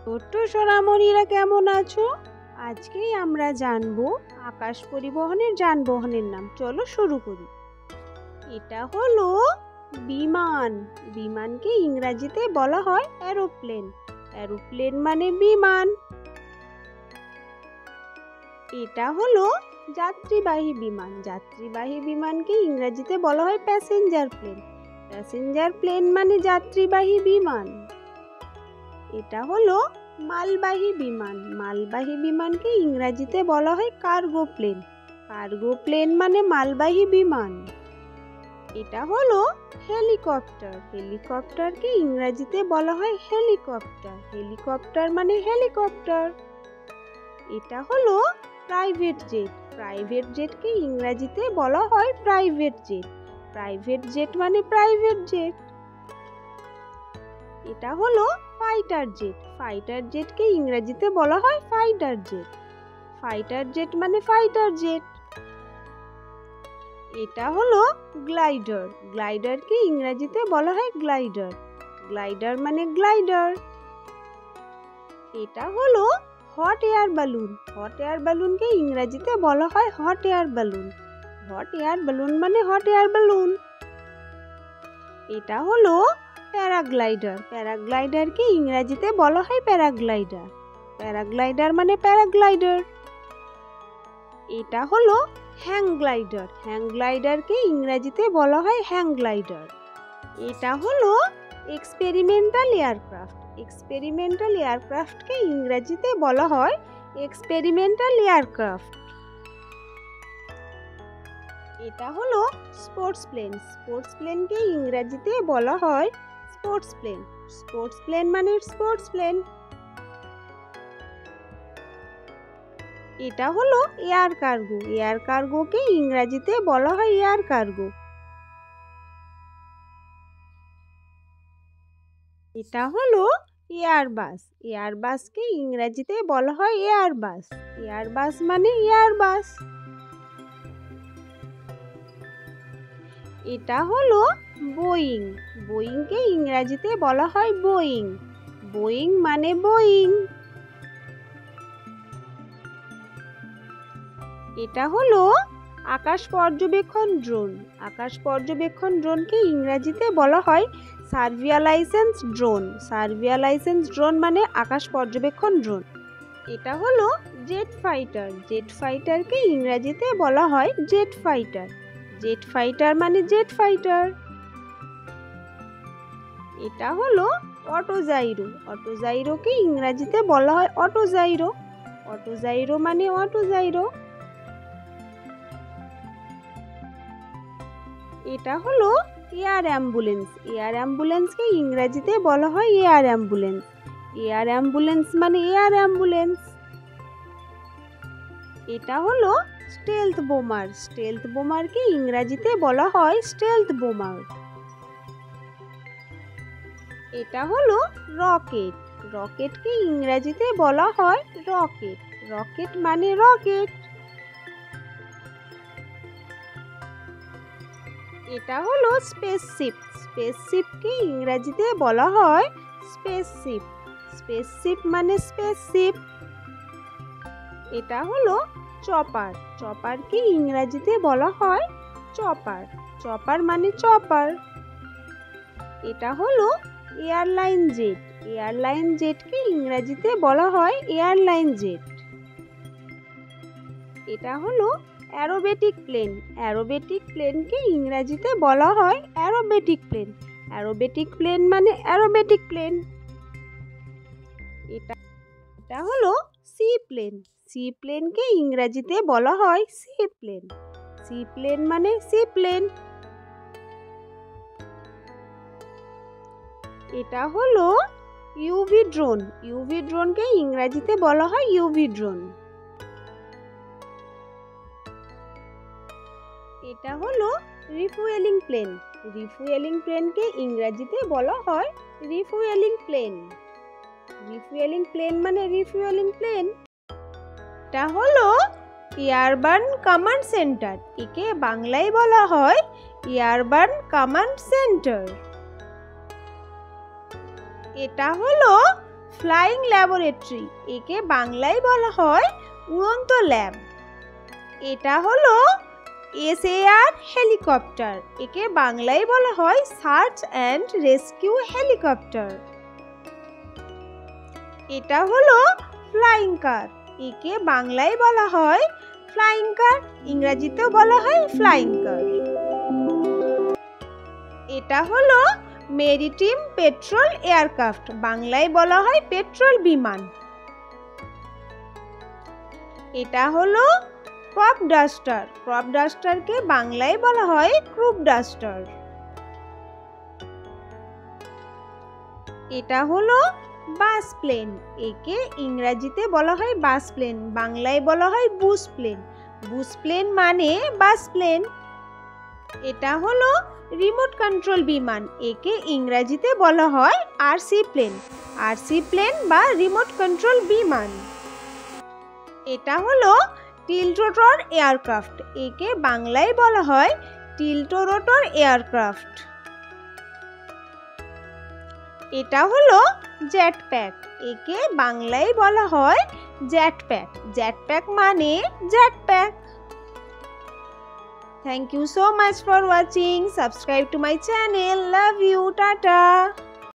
ছোট্ট সোনামণিরা কেমন আছো? আজকেই আমরা জানবো আকাশ পরিবহনের যানবাহনের নাম। চলো শুরু করি। এটা হলো বিমান। বিমানকে ইংরেজিতে বলা হয় এরোপ্লেন। এরোপ্লেন মানে বিমান। এটা হলো যাত্রীবাহী বিমান। যাত্রীবাহী বিমানকে ইংরেজিতে বলা হয় প্যাসেঞ্জার প্লেন। প্যাসেঞ্জার প্লেন মানে যাত্রীবাহী বিমান। এটা হলো মালবাহী বিমান। মালবাহী বিমানকে ইংরেজিতে বলা হয় কার্গো প্লেন। কার্গো প্লেন মানে মালবাহী বিমান। এটা হলো হেলিকপ্টার। হেলিকপ্টারকে ইংরেজিতে বলা হয় হেলিকপ্টার। হেলিকপ্টার মানে হেলিকপ্টার। এটা হলো প্রাইভেট জেট। প্রাইভেট জেটকে ইংরেজিতে বলা হয় প্রাইভেট জেট। প্রাইভেট জেট মানে প্রাইভেট জেট। এটা হলো ফাইটার জেট। ফাইটার জেটকে ইংরেজিতে বলা হয় ফাইটার জেট। ফাইটার জেট মানে ফাইটার জেট। এটা হলো গ্লাইডার। গ্লাইডারকে ইংরেজিতে বলা হয় গ্লাইডার। গ্লাইডার মানে গ্লাইডার। এটা হলো হট এয়ার বালুন। হট এয়ার বালুনকে ইংরেজিতে বলা হয় হট এয়ার বালুন। হট এয়ার বালুন মানে হট এয়ার বালুন। এটা হলো প্যারাগ্লাইডার। প্যারাগ্লাইডারকে ইংরেজিতে বলা হয় প্যারাগ্লাইডার। প্যারাগ্লাইডার মানে প্যারাগ্লাইডার। এটা হলো হ্যাং গ্লাইডার। হ্যাং গ্লাইডারকে ইংরেজিতে বলা হয় হ্যাং গ্লাইডার। এটা হলো এক্সপেরিমেন্টাল এয়ারক্রাফট। এক্সপেরিমেন্টাল এয়ারক্রাফটকে ইংরেজিতে বলা হয় এক্সপেরিমেন্টাল এয়ারক্রাফট। এটা হলো স্পোর্টস প্লেন। স্পোর্টস প্লেনকে ইংরেজিতে বলা হয় স্পোর্টস প্লেন। স্পোর্টস প্লেন মানে স্পোর্টস প্লেন। এটা হলো এয়ার কার্গো। এয়ার কার্গোকে ইংরেজিতে বলা হয় এয়ার কার্গো। এটা হলো এয়ারবাস। এয়ারবাসকে ইংরেজিতে বলা হয় এয়ারবাস। এয়ারবাস মানে এয়ারবাস। এটা হলো বোয়িং। বোয়িংকে ইংরেজিতে বলা হয় বোয়িং। বোয়িং মানে বোয়িং। এটা হলো আকাশ পর্যবেক্ষণ ড্রোন। আকাশ পর্যবেক্ষণ ড্রোনকে ইংরেজিতে বলা হয় সার্ভিয়ালাইসেন্স ড্রোন। সার্ভিয়ালাইসেন্স ড্রোন মানে আকাশ পর্যবেক্ষণ ড্রোন। এটা হলো জেট ফাইটার। জেট ফাইটারকে ইংরেজিতে বলা হয় জেট ফাইটার। জেট ফাইটার মানে জেট ফাইটার। এটা হলো অটোজাইরো। অটোজাইরোকে ইংরেজিতে বলা হয় অটোজাইরো। অটোজাইরো মানে অটোজাইরো। এটা হলো এয়ার অ্যাম্বুলেন্স। এয়ার অ্যাম্বুলেন্সকে ইংরেজিতে বলা হয় এয়ার অ্যাম্বুলেন্স। এয়ার অ্যাম্বুলেন্স মানে এয়ার অ্যাম্বুলেন্স। এটা হলো স্টেলথ বোমার। স্টেলথ বোমারকে ইংরেজিতে বলা হয় স্টেলথ বোমার। এটা হলো রকেট। রকেটকে ইংরেজিতে বলা হয় রকেট। রকেট মানে রকেট। এটা হলো স্পেসশিপ। স্পেসশিপকে ইংরেজিতে বলা হয় স্পেসশিপ। স্পেসশিপ মানে স্পেসশিপ। এটা হলো চপার। চপারকে ইংরেজিতে বলা হয় চপার। চপার মানে চপার। এটা হলো এয়ারলাইন জেট। এয়ারলাইন জেটকে ইংরেজিতে বলা হয় এয়ারলাইন জেট। এটা হলো অ্যারোবেটিক প্লেন। অ্যারোবেটিক প্লেনকে ইংরেজিতে বলা হয় অ্যারোবেটিক প্লেন। অ্যারোবেটিক প্লেন মানে অ্যারোবেটিক প্লেন। এটা হলো সি প্লেন। সি প্লেনকে ইংরেজিতে বলা হয় সি প্লেন। সি প্লেন মানে সি প্লেন। এটা হলো ইউভি ড্রোন। ইউভি ড্রোনকে ইংরেজিতে বলা হয় ইউভি ড্রোন। এটা হলো রিফুয়েলিং প্লেন। রিফুয়েলিং প্লেনকে ইংরেজিতে বলা হয় রিফুয়েলিং প্লেন। রিফুয়েলিং প্লেন মানে রিফুয়েলিং প্লেন। এটা হলো এয়ারবার্ন কমান্ড সেন্টার। একে বাংলায় বলা হয় এয়ারবার্ন কমান্ড সেন্টার। এটা হলো ফ্লাইং ল্যাবরেটরি, একে বাংলায় বলা হয় উড়ন্ত ল্যাব। এটা হলো SAR হেলিকপ্টার, একে বাংলায় বলা হয় সার্চ অ্যান্ড রেস্কিউ হেলিকপ্টার। এটা হলো ফ্লাইং কার, একে বাংলায় বলা হয় ফ্লাইং কার, ইংরেজিতেও বলা হয় ফ্লাইং কার। এটা হলো মেরিটাইম পেট্রোল এয়ারক্রাফট, বাংলায় বলা হয় পেট্রোল বিমান। এটা হলো ক্রপ ডাস্টার, ক্রপ ডাস্টারকে বাংলায় বলা হয় ক্রপ ডাস্টার। এটা হলো বাস প্লেন, একে ইংরেজিতে বলা হয় বাস প্লেন, বাংলায় বলা হয় বুশ প্লেন, বুশ প্লেন মানে বাস প্লেন। এটা হলো রিমোট কন্ট্রোল বিমান, একে ইংরেজিতে বলা হয় RC প্লেন, RC প্লেন বা রিমোট কন্ট্রোল বিমান। এটা হলো টিলটোরটর এয়ারক্রাফট, একে বাংলায় বলা হয় টিলটোরটর এয়ারক্রাফট। এটা হলো জেট প্যাক, একে বাংলায় বলা হয় জেট প্যাক, জেট প্যাক মানে jet pack. Thank you so much for watching. Subscribe to my channel. Love you. Tata.